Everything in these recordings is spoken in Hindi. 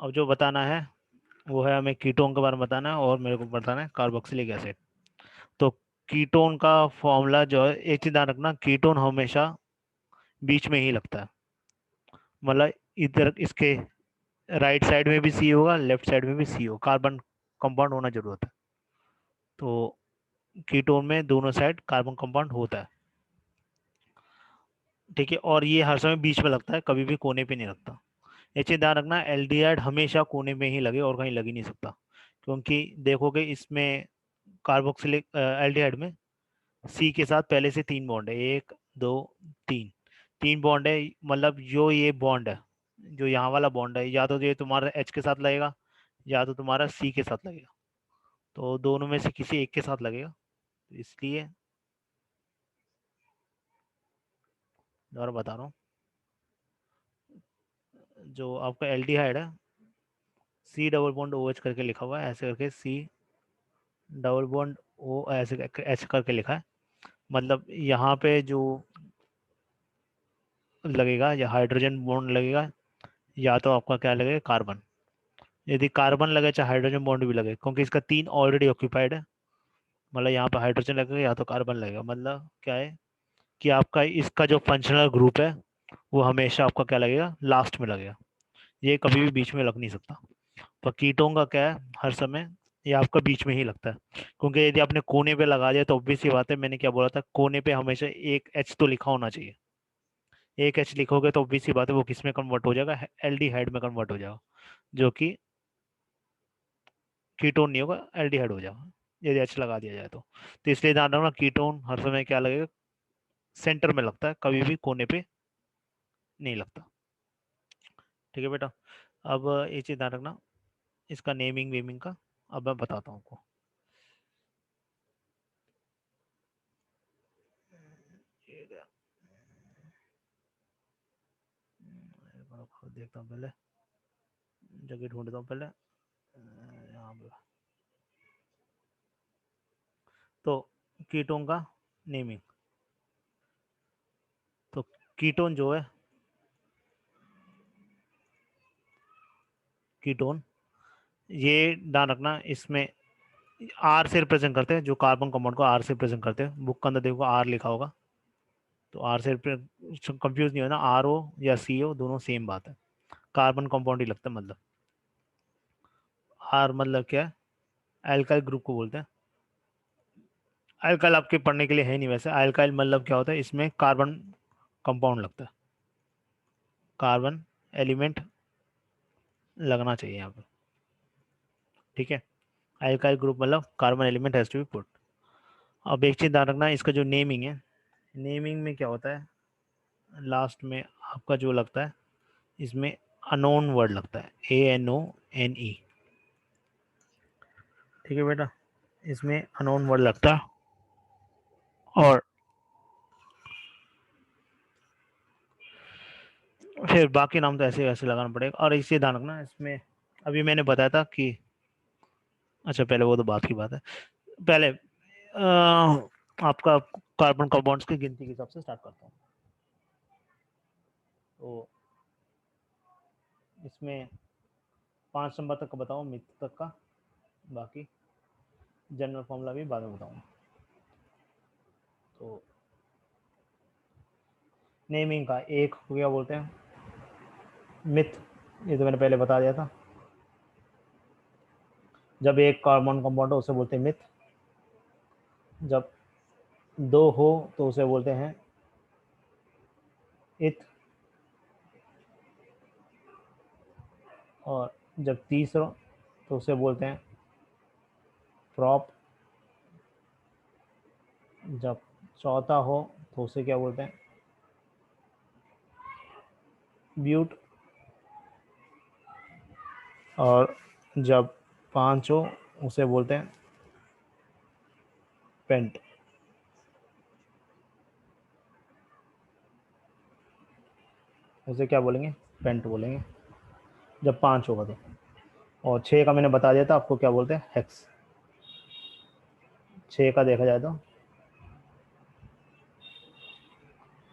अब जो बताना है वो है हमें कीटोन के बारे में बताना है और मेरे को बताना है कार्बोक्सिलिक एसिड। तो कीटोन का फॉर्मूला जो है, एक चीज ध्यान रखना, कीटोन हमेशा बीच में ही लगता है। मतलब इधर इसके राइट साइड में भी सी होगा, लेफ्ट साइड में भी सी हो, कार्बन कंपाउंड होना जरूरत है। तो कीटोन में दोनों साइड कार्बन कंपाउंड होता है। ठीक है, और ये हर समय बीच में लगता है, कभी भी कोने पे नहीं लगता। ये चीज ध्यान रखना, एल्डिहाइड हमेशा कोने में ही लगे और कहीं लग ही नहीं सकता। क्योंकि देखोगे इसमें कार्बोक्सिलिक एल्डिहाइड में सी के साथ पहले से तीन बॉन्ड है, एक दो तीन, तीन बॉन्ड है। मतलब जो ये बॉन्ड है, जो यहाँ वाला बॉन्ड है, या तो ये तुम्हारा एच के साथ लगेगा या तो तुम्हारा सी के साथ लगेगा। तो दोनों में से किसी एक के साथ लगेगा। तो इसलिए दोबारा बता रहा हूँ, जो आपका एल्डिहाइड है, C double bond O H करके लिखा हुआ है, ऐसे करके सी डबल बॉन्ड ओ ऐसे एच करके लिखा है। मतलब यहाँ पे जो लगेगा, या हाइड्रोजन बॉन्ड लगेगा, या तो आपका क्या लगेगा, कार्बन। यदि कार्बन लगे चाहे हाइड्रोजन बॉन्ड भी लगे, क्योंकि इसका तीन ऑलरेडी ऑक्यूपाइड है। मतलब यहाँ पे हाइड्रोजन लगेगा या तो कार्बन लगेगा। मतलब क्या है कि आपका इसका जो फंक्शनल ग्रुप है वो हमेशा आपका क्या लगेगा, लास्ट में लगेगा। ये कभी भी बीच में लग नहीं सकता। पर कीटोन का क्या है, हर समय ये आपका बीच में ही लगता है। क्योंकि यदि आपने कोने पे लगा दिया तो ऑब्वियस सी बात है, मैंने क्या बोला था, कोने पे हमेशा एक एच तो लिखा होना चाहिए। एक एच लिखोगे तो ऑब्वियस सी बात है वो किस में कन्वर्ट हो जाएगा, एल्डिहाइड में कन्वर्ट हो जाएगा, जो कि कीटोन नहीं होगा, एल्डिहाइड हो जाएगा यदि एच लगा दिया जाए तो इसलिए ध्यान रखना, कीटोन हर समय क्या लगेगा, सेंटर में लगता है, कभी भी कोने पे नहीं लगता। ठीक है बेटा। अब ये चीज ध्यान रखना, इसका नेमिंग वेमिंग का अब मैं बताता हूँ आपको। देखता हूँ पहले, जगह ढूंढता हूँ पहले, यहाँ पे। तो कीटोन का नेमिंग, तो कीटोन जो है, कीटोन ये ध्यान रखना, इसमें आर से रिप्रेजेंट करते हैं, जो कार्बन कंपाउंड को आर से रिप्रेजेंट करते हैं। बुक के अंदर देखो आर लिखा होगा, तो आर से कंफ्यूज नहीं होना, आर ओ या सी ओ दोनों सेम बात है, कार्बन कंपाउंड ही लगता है। मतलब आर मतलब क्या है, एल्काइल ग्रुप को बोलते हैं। एल्काइल आपके पढ़ने के लिए है नहीं वैसे, एल्काइल मतलब क्या होता है, इसमें कार्बन कंपाउंड लगता है, कार्बन एलिमेंट लगना चाहिए यहाँ पे। ठीक है, एल्काइल ग्रुप मतलब carbon element has to be put. अब एक चीज ध्यान रखना, इसका जो नेमिंग है, नेमिंग में क्या होता है, लास्ट में आपका जो लगता है, इसमें अनोन वर्ड लगता है, ANONE। ठीक है बेटा, इसमें अनोन वर्ड लगता है। और फिर बाकी नाम तो ऐसे वैसे लगाना पड़ेगा। और इसे ध्यान रखना, इसमें अभी मैंने बताया था कि, अच्छा पहले वो तो बात की बात है, पहले आपका कार्बन कंपाउंड्स की गिनती के हिसाब से स्टार्ट करता हूँ। तो इसमें 5 नंबर तक का बताऊँ, मिथ तक का, बाकी जनरल फॉर्मूला भी बाद में बताऊँगा। तो नेमिंग का एक को क्या बोलते हैं, मिथ, ये तो मैंने पहले बता दिया था। जब एक कार्बन कंपाउंड हो उसे बोलते हैं मिथ, जब दो हो तो उसे बोलते हैं इथ, और जब तीसरा तो उसे बोलते हैं प्रॉप, जब चौथा हो तो उसे क्या बोलते हैं, ब्यूट, और जब पांच हो उसे बोलते हैं पेंट। उसे क्या बोलेंगे, पेंट बोलेंगे जब पांच होगा तो। और छः का मैंने बता दिया था आपको, क्या बोलते हैं, हेक्स। छः का देखा जाए तो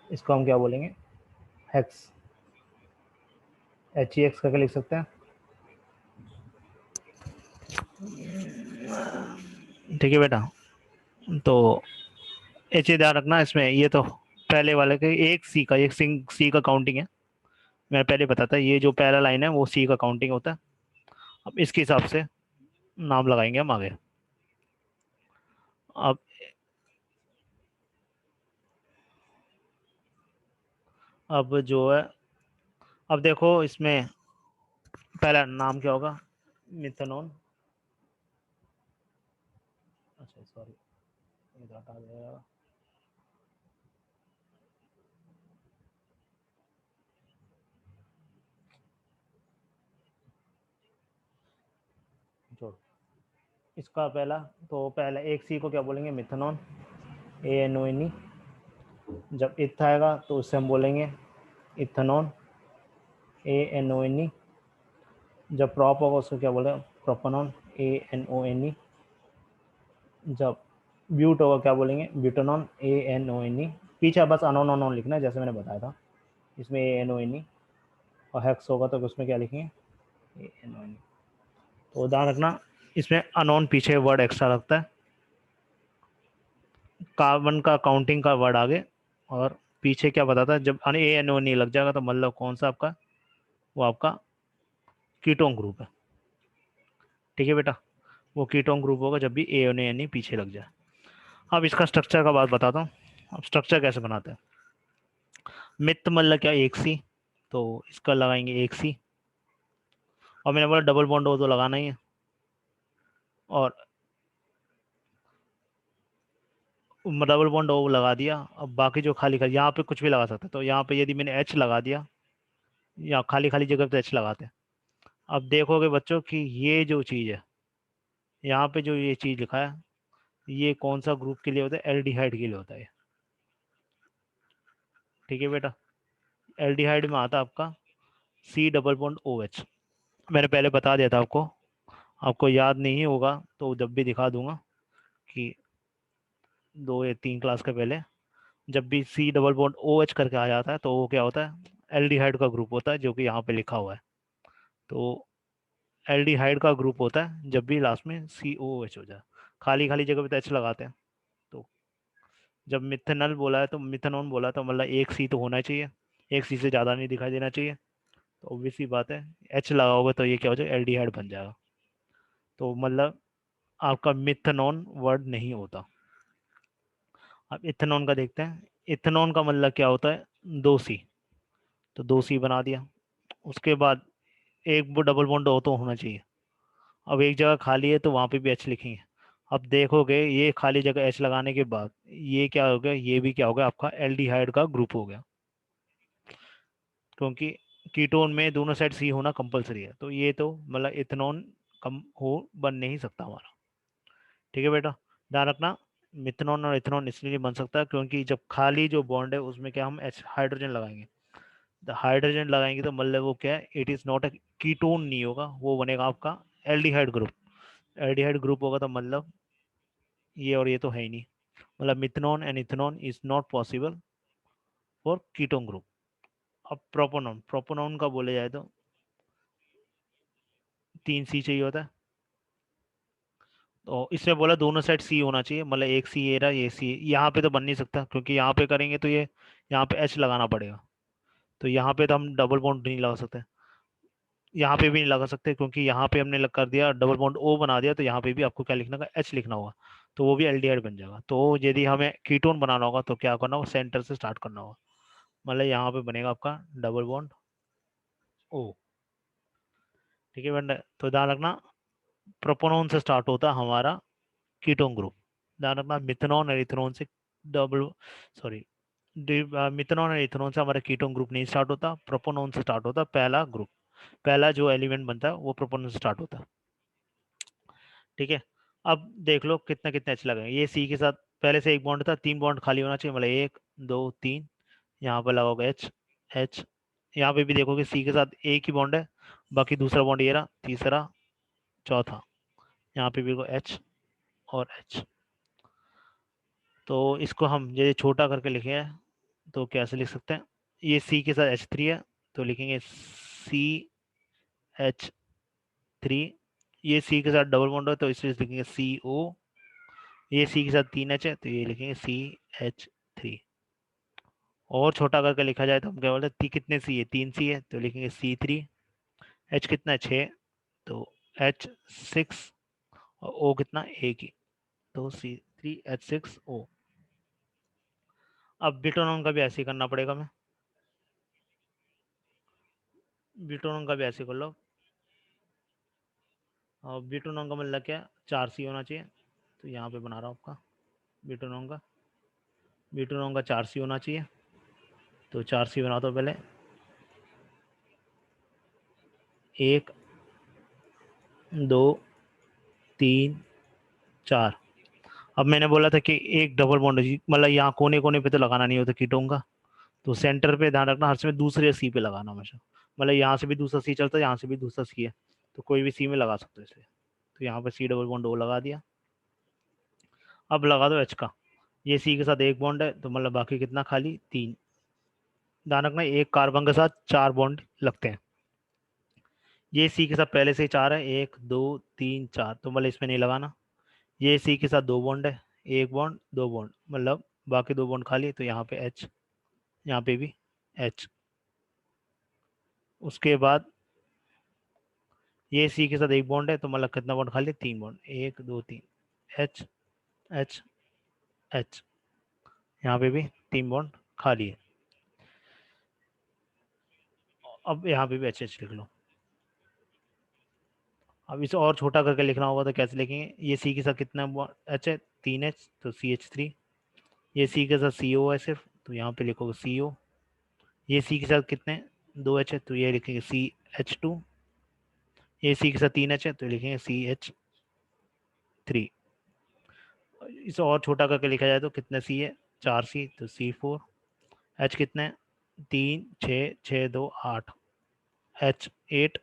इसको हम क्या बोलेंगे, हेक्स, HEX करके लिख सकते हैं। ठीक है बेटा। तो एच ध्यान रखना इसमें, ये तो पहले वाले के एक सी का, एक सी का काउंटिंग है। मैं पहले बताता, ये जो पहला लाइन है वो सी का काउंटिंग होता है। अब इसके हिसाब से नाम लगाएंगे हम आगे। अब अब जो है, अब देखो इसमें पहला नाम क्या होगा, मिथेनॉन। अच्छा सॉरी, इधर हटा दिया। छोड़ इसका पहला, तो पहला एक सी को क्या बोलेंगे, मिथेनॉन, ANONE। जब इथ आएगा तो उससे हम बोलेंगे इथेनॉन, ANONE। जब प्रॉप होगा उसको क्या बोलेंगे, प्रोपेनॉन, ANONE। जब ब्यूट होगा क्या बोलेंगे, ब्यूटेनॉन, ANONE। पीछे बस अनोन अनोन लिखना है जैसे मैंने बताया था, इसमें ANONE। और हेक्स होगा तो उसमें क्या लिखेंगे, ANONE। तो ध्यान रखना इसमें अनोन पीछे वर्ड एक्स्ट्रा लगता है, कार्बन का काउंटिंग का वर्ड आगे, और पीछे क्या बताता है, जब ANONE लग जाएगा तो मतलब कौन सा आपका, वो आपका कीटोन ग्रुप है। ठीक है बेटा, वो कीटोन ग्रुप होगा जब भी ANONE पीछे लग जाए। अब इसका स्ट्रक्चर का बात बताता हूँ। अब स्ट्रक्चर कैसे बनाते हैं, मिथ मतलब क्या, एक सी, तो इसका लगाएंगे एक सी। और मैंने बोला डबल बॉन्ड हो तो लगाना ही है। और डबल बॉन्ड ओ लगा दिया। अब बाकी जो खाली खाली यहाँ पे कुछ भी लगा सकते हैं, तो यहाँ पे यदि मैंने एच लगा दिया, या खाली खाली जगह पे एच लगाते हैं। अब देखोगे बच्चों कि ये जो चीज़ है, यहाँ पे जो ये चीज़ लिखा है, ये कौन सा ग्रुप के लिए होता है, एल्डिहाइड के लिए होता है। ठीक है बेटा, एल्डिहाइड में आता है आपका C double bond O H. मैंने पहले बता दिया था आपको, आपको याद नहीं होगा तो जब भी दिखा दूंगा कि 2 या 3 क्लास के पहले, जब भी C double bond O H करके आ जाता है तो वो क्या होता है, एल्डिहाइड का ग्रुप होता है, जो कि यहाँ पे लिखा हुआ है। तो एल्डिहाइड का ग्रुप होता है जब भी लास्ट में सी ओ एच हो जाए, खाली खाली जगह पे तो एच लगाते हैं। तो जब मिथेनल बोला है तो मिथेनॉन बोला है, तो मतलब एक सी तो होना चाहिए, एक सी से ज़्यादा नहीं दिखाई देना चाहिए। तो ऑब्वियस सी बात है, एच लगाओगे तो ये क्या हो जाएगा, एल्डिहाइड बन जाएगा। तो मतलब आपका मिथेनॉन वर्ड नहीं होता। अब इथेनॉन का देखते हैं। इथेनॉन का मतलब क्या होता है, 2 सी। तो 2 सी बना दिया। उसके बाद एक वो डबल बॉन्ड हो तो होना चाहिए। अब एक जगह खाली है तो वहां पे भी एच लिखेंगे। अब देखोगे ये खाली जगह एच लगाने के बाद ये क्या हो गया, ये भी क्या हो गया, आपका एल्डिहाइड का ग्रुप हो गया। क्योंकि कीटोन में दोनों साइड सी होना कंपलसरी है, तो ये तो मतलब इथेनॉन कम हो बन नहीं सकता हमारा। ठीक है बेटा, ध्यान रखना, मिथेनॉन और इथेनॉन इसलिए नहीं बन सकता क्योंकि जब खाली जो बॉन्ड है उसमें क्या हम एच हाइड्रोजन लगाएंगे। द हाइड्रोजन लगाएंगे तो मतलब वो क्या है, it is not a ketone नहीं होगा, वो बनेगा आपका एल्डिहाइड ग्रुप। एल्डिहाइड ग्रुप होगा तो मतलब ये और ये तो है ही नहीं, मतलब methanone and ethanone is not possible for ketone group. अब प्रोपोनॉन, प्रोपोनॉन का बोले जाए तो 3 सी चाहिए होता है। तो इसमें बोला दोनों साइड सी होना चाहिए, मतलब एक सी ये रहा, ये सी, यहाँ पे तो बन नहीं सकता क्योंकि यहाँ पे करेंगे तो ये यहाँ पे एच लगाना पड़ेगा। तो यहाँ पे तो हम डबल बॉन्ड नहीं लगा सकते, यहाँ पे भी नहीं लगा सकते क्योंकि यहाँ पे हमने लग कर दिया डबल बॉन्ड ओ बना दिया, तो यहाँ पे भी आपको क्या लिखना होगा, एच लिखना होगा। तो वो भी एल्डिहाइड बन जाएगा। तो यदि हमें कीटोन बनाना होगा तो क्या करना होगा, सेंटर से स्टार्ट करना होगा। मतलब यहाँ पे बनेगा आपका डबल बॉन्ड ओ। ठीक है बेटा, तो ध्यान रखना प्रोपोनॉन से स्टार्ट होता है हमारा कीटोन ग्रुप। ध्यान रखना मिथेनॉन और इथेनॉन से डबल, सॉरी, मिथेनॉन और इथेनॉन से हमारा कीटोन ग्रुप नहीं स्टार्ट होता, प्रोपोनॉन से स्टार्ट होता पहला ग्रुप। पहला जो एलिमेंट बनता है वो प्रोपोनॉन से स्टार्ट होता है। ठीक है, अब देख लो कितना कितना एच लगा, ये सी के साथ पहले से एक बॉन्ड था, 3 बॉन्ड खाली होना चाहिए, मतलब 1 2 3। यहाँ पर लगाओगे एच, एच। यहाँ पे भी देखोगे सी के साथ एक ही बॉन्ड है, बाकी दूसरा बॉन्ड ये रहा, तीसरा, चौथा। यहाँ पे भी एच और एच। तो इसको हम ये छोटा करके लिखे हैं, तो कैसे लिख सकते हैं, ये सी के साथ H3 है, तो लिखेंगे CH3। ये सी के साथ डबल बॉन्ड है तो इसलिए लिखेंगे CO। ये सी के साथ 3H है तो ये लिखेंगे CH3। और छोटा करके लिखा जाए तो हम क्या बोलते हैं, कितने सी है, 3C है तो लिखेंगे C3। H कितना है, 6, तो H6। और O कितना, एक ही, तो C3H6O। अब ब्यूटेनॉन का भी ऐसे ही करना पड़ेगा। मैं ब्यूटेनॉन का भी ऐसे कर लो। और ब्यूटेनॉन का मतलब क्या, 4C होना चाहिए, तो यहाँ पे बना रहा हूँ आपका ब्यूटेनॉन का 4C होना चाहिए। तो 4C बना दो पहले, 1 2 3 4। अब मैंने बोला था कि एक डबल बॉन्ड, मतलब यहाँ कोने कोने पे तो लगाना नहीं होता कीटोन का, तो सेंटर पे ध्यान रखना, हर समय दूसरे सी पे लगाना हमेशा। मतलब यहाँ से भी दूसरा सी चलता है, यहाँ से भी दूसरा सी है, तो कोई भी सी में लगा सकते हो इसलिए। तो यहाँ पे C डबल बॉन्ड O लगा दिया। अब लगा दो H का। ये सी के साथ एक बॉन्ड है तो मतलब बाकी कितना, खाली 3। ध्यान रखना एक कार्बन के साथ 4 बॉन्ड लगते हैं। ये सी के साथ पहले से ही 4 है, 1 2 3 4, तो मतलब इसमें नहीं लगाना। ये सी के साथ 2 बॉन्ड है, एक बॉन्ड 2 बॉन्ड, मतलब बाकी 2 बॉन्ड खाली, तो यहाँ पे H, यहाँ पे भी H। उसके बाद ये सी के साथ एक बॉन्ड है तो मतलब कितना बॉन्ड खाली, 3 बॉन्ड, 1 2 3, H H H। यहाँ पे भी 3 बॉन्ड खाली है। अब यहाँ पे भी H लिख लो। अब इसे और छोटा करके लिखना होगा तो कैसे लिखेंगे, ये सी के साथ कितना H है, 3H, तो CH3। ये सी के साथ CO है सिर्फ, तो यहाँ पे लिखोगे CO। ये सी के साथ कितने, 2H है, तो ये लिखेंगे CH2। ये सी के साथ 3H है तो लिखेंगे CH3। इसे और छोटा करके लिखा जाए तो कितने सी है, 4C, तो C4। H कितने, 3 6 6 2 8, H8।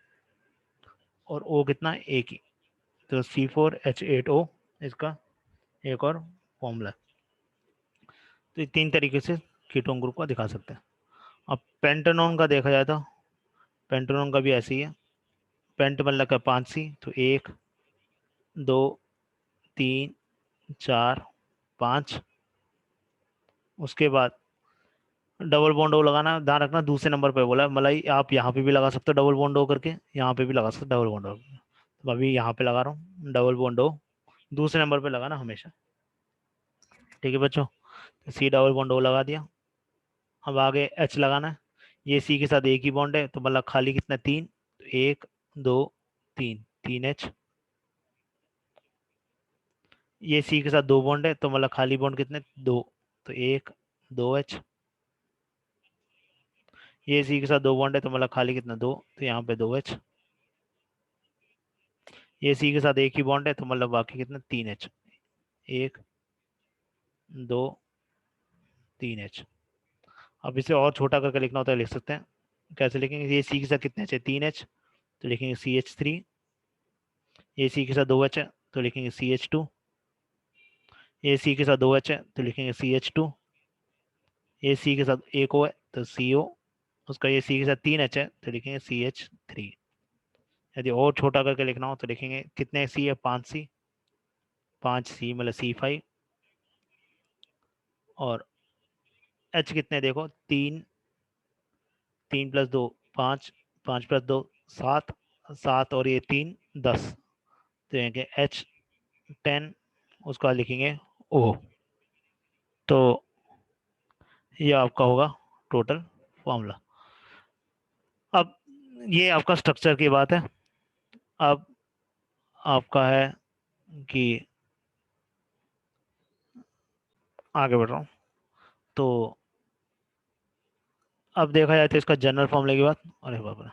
और O कितना, एक ही, तो C4H8O इसका एक और फॉर्मूला। तो ये 3 तरीके से कीटोन ग्रुप का दिखा सकते हैं। अब पेंटानॉन का देखा जाए तो पेंटानॉन का भी ऐसे ही है। पेंट मतलब का 5C, तो 1 2 3 4 5। उसके बाद डबल बॉन्ड ओ लगाना, ध्यान रखना दूसरे नंबर पे बोला है, मतलब आप यहाँ पे भी लगा सकते हो डबल बॉन्ड ओ करके, यहाँ पे भी लगा सकते हो डबल बॉन्ड ओ। तो अभी यहाँ पे लगा रहा हूँ डबल बॉन्ड ओ, दूसरे नंबर पे लगाना हमेशा। ठीक है बच्चों, तो C डबल बॉन्ड ओ लगा दिया। अब आगे H लगाना है। ये C के साथ एक ही बॉन्ड है तो मतलब खाली कितना, 3, तो 1 2 3, 3H। ये C के साथ 2 बॉन्ड है तो मतलब खाली बॉन्ड कितने, 2, तो 1 2H। ये C के साथ 2 बॉन्ड है तो मतलब खाली कितना, 2, तो यहाँ पे 2H। ये सी के साथ एक ही बॉन्ड है तो मतलब बाकी कितना, 3H। 1 2 3H। अब इसे और छोटा करके लिखना होता है, लिख सकते हैं। कैसे लिखेंगे, ये सी के साथ कितने H, 3H, तो लिखेंगे CH3। ये सी के साथ 2H है तो लिखेंगे CH2। ये सी के साथ 2H है तो लिखेंगे CH2। ये सी के साथ एक O है तो CO। उसका ये सी के साथ 3H है तो लिखेंगे CH3। यदि और छोटा करके लिखना हो तो लिखेंगे कितने सी है, 5C, 5C मतलब C5। और H कितने देखो, 3, 3 + 2 5, 5 + 2 7, 7 और ये 3 10, तो ये H10, उसका लिखेंगे O। तो ये आपका होगा टोटल फॉर्मूला। अब ये आपका स्ट्रक्चर की बात है। अब आपका है कि आगे बढ़ रहा हूँ। तो अब देखा जाए तो इसका जनरल फॉर्मूले की बात, अरे बाप रे,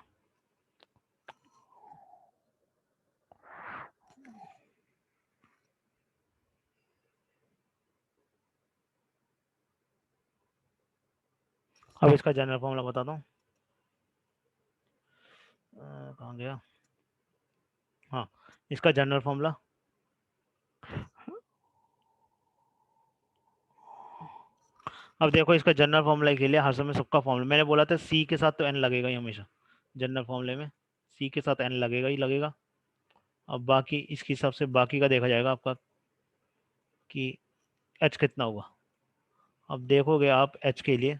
अब इसका जनरल फॉर्मूला बताता हूँ। कहाँ गया, हाँ, इसका जनरल फॉर्मूला। अब देखो इसका जनरल फॉर्मूला के लिए हर समय सबका फॉर्मूला, मैंने बोला था सी के साथ तो एन लगेगा ही हमेशा जनरल फॉर्मूले में, सी के साथ एन लगेगा ही लगेगा। अब बाकी इसके हिसाब से बाकी का देखा जाएगा आपका कि एच कितना हुआ। अब देखोगे आप एच के लिए,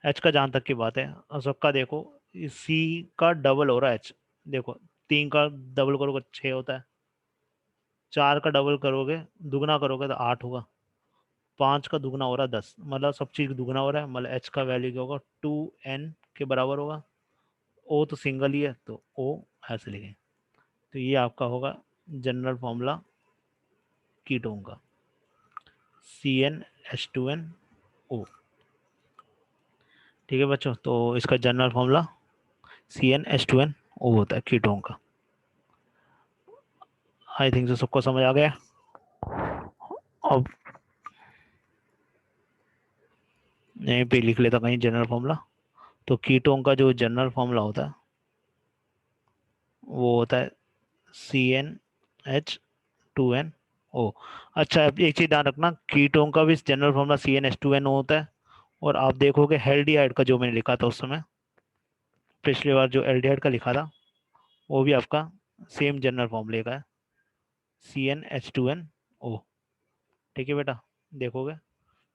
एच का जहाँ तक की बात है, और सबका देखो, सी का डबल हो रहा है एच। देखो 3 का डबल करोगे 6 होता है, 4 का डबल करोगे, दुगना करोगे तो 8 होगा, 5 का दुगना हो रहा है 10, मतलब सब चीज दुगना हो रहा है, मतलब एच का वैल्यू क्या होगा, 2n के बराबर होगा। ओ तो सिंगल ही है तो ओ ऐसे लिखें। तो ये आपका होगा जनरल फॉर्मूला कीटोन का, CnH2nO। ठीक है बच्चों, तो इसका जनरल फॉर्मूला CnH2nO होता है कीटोन का। आई थिंक so सबको समझ आ गया। अब यहीं पे लिख लेता कहीं जनरल फॉर्मूला। तो कीटोन का जो जनरल फॉर्मूला होता है वो होता है CnH2nO। अच्छा, अब एक चीज ध्यान रखना, कीटोन का भी जनरल फॉर्मूला CnH2nO होता है। और आप देखोगे एल्डिहाइड का जो मैंने लिखा था उस समय, पिछली बार जो एल्डिहाइड का लिखा था, वो भी आपका सेम जनरल फॉर्मूले का है, CnH2nO। ठीक है बेटा, देखोगे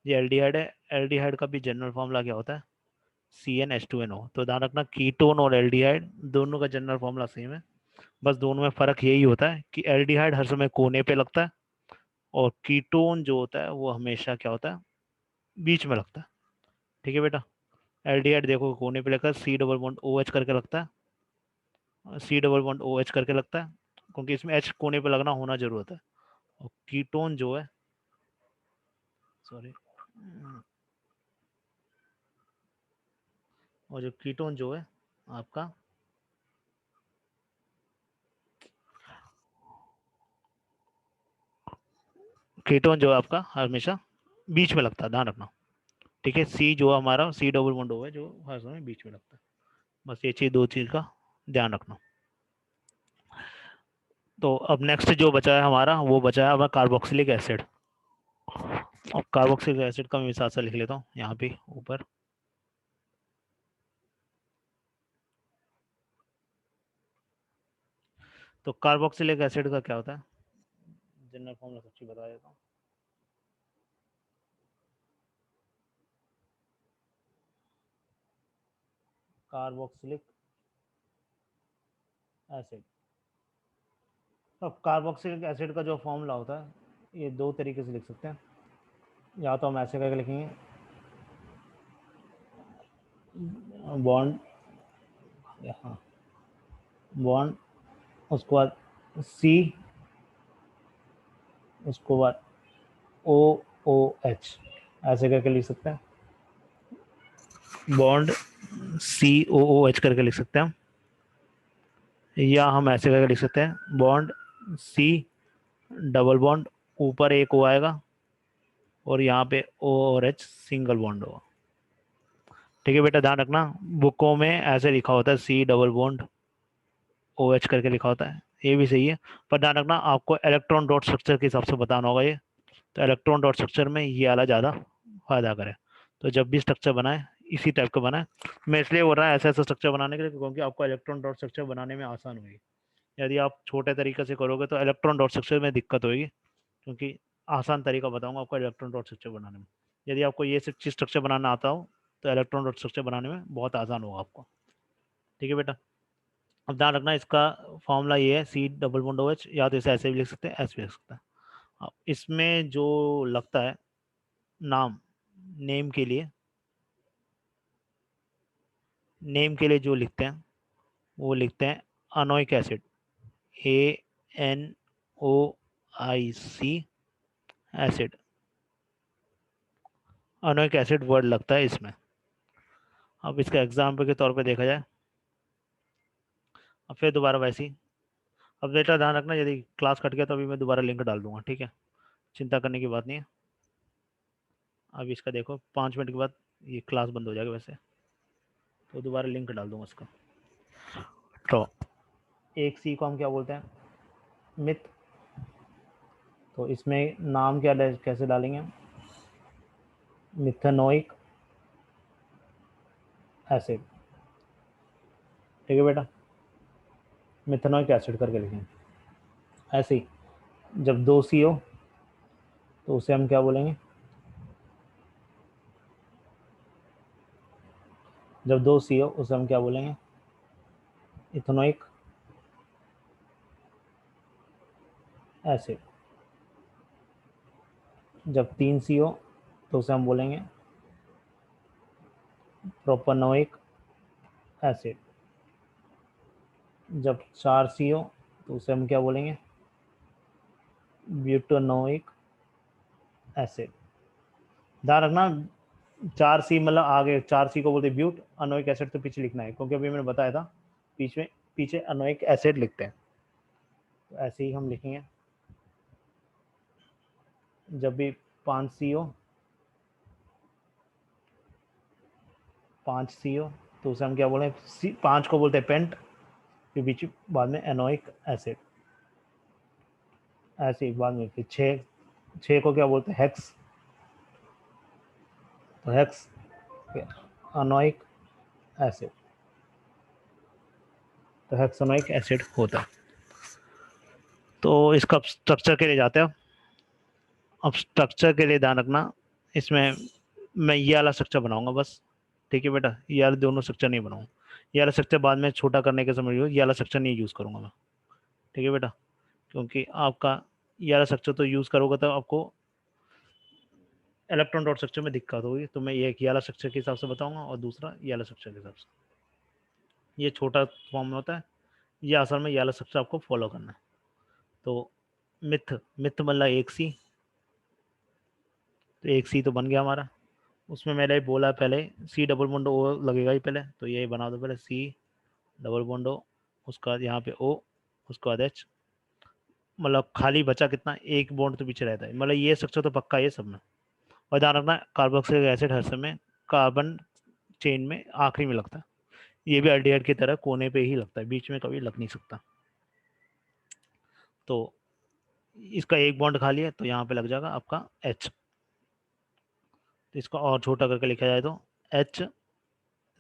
ये एल्डिहाइड है, एल्डिहाइड का भी जनरल फॉर्मूला क्या होता है, CnH2nO। तो ध्यान रखना कीटोन और एल्डिहाइड दोनों का जनरल फॉर्मूला सेम है, बस दोनों में फर्क यही होता है कि एल्डिहाइड हर समय कोने पे लगता है, और कीटोन जो होता है वो हमेशा क्या होता है, बीच में लगता है। ठीक है बेटा, एल्डिहाइड देखो कोने पे लगता है, C double bond O H करके लगता है, C double bond O H करके लगता है, क्योंकि इसमें एच कोने पे लगना होना जरूरत है। और कीटोन जो है, सॉरी, और जो कीटोन जो है आपका, कीटोन जो है आपका हमेशा बीच में लगता है, ध्यान रखना। ठीक है, सी जो हमारा सी डबल बॉन्ड ओ है जो हर समय बीच में लगता है, बस ये चीज, दो चीज का ध्यान रखना। तो अब नेक्स्ट जो बचा है हमारा, वो बचा है हमारा कार्बोक्सिलिक एसिड। अब कार्बोक्सिलिक एसिड का मैं साथ साथ लिख लेता हूँ यहाँ पे ऊपर। तो कार्बोक्सिलिक एसिड का क्या होता है, जनरल फॉर्मूला सबसे बता देता हूँ। कार्बोक्सिलिक एसिड, अब कार्बोक्सिलिक एसिड का जो फॉर्मूला होता है, ये दो तरीके से लिख सकते हैं। या तो हम ऐसे करके लिखेंगे, बॉन्ड, हाँ, बॉन्ड, उसके बाद सी, उसके बाद ओ ओ एच, ऐसे करके लिख सकते हैं। बॉन्ड COOH करके लिख सकते हैं, या हम ऐसे करके लिख सकते हैं, बॉन्ड सी डबल बॉन्ड, ऊपर एक ओ आएगा और यहाँ पे O और H सिंगल बॉन्ड होगा। ठीक है बेटा, ध्यान रखना, बुकों में ऐसे लिखा होता है सी डबल बॉन्ड OH करके लिखा होता है, ये भी सही है। पर ध्यान रखना आपको इलेक्ट्रॉन डॉट स्ट्रक्चर के हिसाब से बताना होगा ये। तो इलेक्ट्रॉन डॉट स्ट्रक्चर में ये वाला ज़्यादा फायदा करे। तो जब भी स्ट्रक्चर बनाए इसी टाइप का बनाए। मैं इसलिए बोल रहा हूँ ऐसा ऐसा स्ट्रक्चर बनाने के लिए, क्योंकि आपको इलेक्ट्रॉन डॉट स्ट्रक्चर बनाने में आसान होगी। यदि आप छोटे तरीके से करोगे तो इलेक्ट्रॉन डॉट स्ट्रक्चर में दिक्कत होगी, क्योंकि आसान तरीका बताऊंगा आपको इलेक्ट्रॉन डॉट स्ट्रक्चर बनाने में। यदि आपको ये सब चीज़ स्ट्रक्चर बनाना आता हो तो इलेक्ट्रॉन डॉट स्ट्रक्चर बनाने में बहुत आसान होगा आपको। ठीक है बेटा, अब ध्यान रखना इसका फॉर्मूला ये है, C double bond O H, या तो इसे ऐसे भी लिख सकते हैं, ऐसे भी लिख सकते हैं। अब इसमें जो लगता है नाम, नेम के लिए, नेम के लिए जो लिखते हैं वो लिखते हैं anoic acid, ANOIC acid, anoic acid word लगता है इसमें। अब इसका एग्जाम्पल के तौर पे देखा जाए, अब फिर दोबारा वैसी, अब बेटा ध्यान रखना यदि क्लास कट गया तो अभी मैं दोबारा लिंक डाल दूंगा, ठीक है, चिंता करने की बात नहीं है। अब इसका देखो 5 मिनट के बाद ये क्लास बंद हो जाएगा वैसे, तो दोबारा लिंक डाल दूंगा इसका। तो एक सी को हम क्या बोलते हैं, मिथ। तो इसमें नाम क्या कैसे डालेंगे, मिथेनोइक एसिड। ठीक है बेटा, मिथेनोइक एसिड करके लिखेंगे ऐसे ही। जब 2 सी हो तो उसे हम क्या बोलेंगे? जब 2 सी हो उसे हम क्या बोलेंगे? Ethanoic acid. जब 3 सी हो तो उसे हम बोलेंगे प्रोपेनोइक एसिड। जब 4 सी हो तो उसे हम क्या बोलेंगे? Butanoic acid. ध्यान रखना, 4 सी मतलब आगे 4 सी को बोलते ब्यूट, अनोइक एसिड तो पीछे लिखना है, क्योंकि अभी मैंने बताया था पीछे पीछे अनोइक एसिड लिखते हैं। तो ऐसे ही हम लिखेंगे। जब भी 5 सी हो 5 सी हो तो उसे हम क्या बोले? 5 को बोलते हैं पेंट, फिर बीच बाद में एनोइक एसिड। ऐसे ही बाद में फिर 6 को क्या बोलते हैं? हेक्स। तो हेक्स अनोइक एसिड। तो हेक्सोनोइक एसिड होता है। तो इसका स्ट्रक्चर के लिए जाते हैं। अब स्ट्रक्चर के लिए ध्यान रखना, इसमें मैं ये वाला स्ट्रक्चर बनाऊंगा बस। ठीक है बेटा, ये वाला दोनों स्ट्रक्चर नहीं बनाऊंगा। ये वाला स्ट्रक्चर बाद में छोटा करने के समय ये वाला स्ट्रक्चर नहीं यूज़ करूंगा मैं। ठीक है बेटा, क्योंकि आपका ये वाला स्ट्रक्चर तो यूज़ करोगे तो आपको इलेक्ट्रॉन डॉट स्ट्रक्चर में दिक्कत होगी। तो मैं ये एक ये वाला स्ट्रक्चर के हिसाब से बताऊंगा और दूसरा ये वाला स्ट्रक्चर के हिसाब से। ये छोटा फॉर्म में होता है, ये असल में ये वाला स्ट्रक्चर आपको फॉलो करना है। तो मिथ मिथ मतलब एक सी। तो एक सी तो बन गया हमारा। उसमें मैंने बोला पहले सी डबल बॉन्ड ओ लगेगा ही पहले, तो ये बना दो पहले सी डबल बॉन्ड ओ, उसके बाद यहाँ पे ओ, उसके बाद एच। मतलब खाली बचा कितना? एक बॉन्ड तो पीछे रहता है, मतलब ये स्ट्रक्चर तो पक्का है सब में। और ध्यान रखना, कार्बोक्सिलिक एसिड हर समय कार्बन चेन में आखिरी में लगता है। ये भी अल्डिहाइड की तरह कोने पे ही लगता है, बीच में कभी लग नहीं सकता। तो इसका एक बॉन्ड खाली है तो यहाँ पे लग जाएगा आपका एच। तो इसको और छोटा करके लिखा जाए तो एच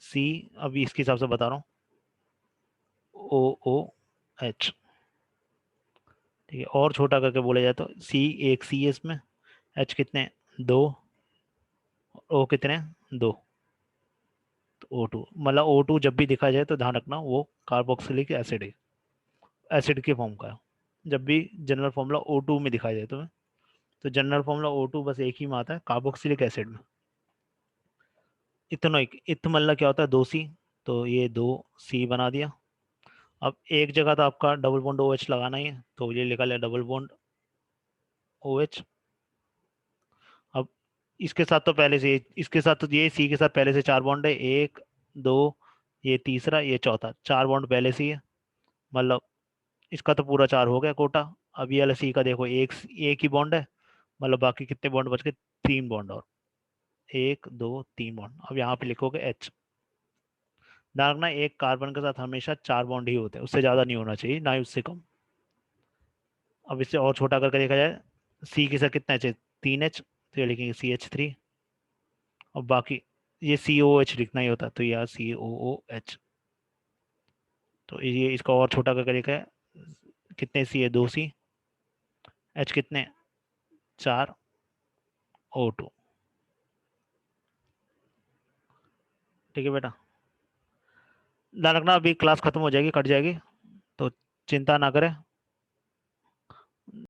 सी, अभी इसके हिसाब से बता रहा हूँ, ओ ओ एच। ठीक है, और छोटा करके बोला जाए तो सी, एक सी है इसमें, एच कितने? 2, ओ कितने? 2। तो O2 मतलब O2 जब भी दिखा जाए तो ध्यान रखना वो कार्बोक्सिलिक एसिड है, एसिड के फॉर्म का है। जब भी जनरल फॉर्मूला O2 में दिखाई जाए तुम्हें, तो जनरल फॉर्मूला O2 बस एक ही में आता है, कार्बोक्सिलिक एसिड में। इथेनोइक, इथ मतलब क्या होता है? 2 सी। तो ये 2 सी बना दिया। अब एक जगह तो आपका डबल बॉन्ड OH लगाना ही है, तो ये लिखा लिया डबल बॉन्ड OH। अब इसके साथ तो पहले से, इसके साथ तो ये सी के साथ पहले से 4 बॉन्ड है, 1 2, ये तीसरा, ये चौथा, 4 बॉन्ड पहले से ही है। मतलब इसका तो पूरा 4 हो गया कोटा। अब ये वाला सी का देखो, एक ही बॉन्ड है, मतलब बाकी कितने बॉन्ड बच गए? 3 बॉन्ड और, 1 2 3 बॉन्ड। अब यहाँ पे लिखोगे एच। ध्यान रखना, एक कार्बन के साथ हमेशा 4 बॉन्ड ही होते हैं, उससे ज़्यादा नहीं होना चाहिए, ना ही उससे कम। अब इससे और छोटा करके देखा जाए, सी के साथ कितना एच है? 3 एच, तो ये लिखेंगे CH3। और बाकी ये COH लिखना ही होता है, तो यह COOH। तो ये इसका और छोटा करके देखा है, कितने सी है? 2 सी, एच कितने? 4, O2। ठीक है बेटा, ध्यान रखना, अभी क्लास खत्म हो जाएगी, कट जाएगी, तो चिंता ना करें।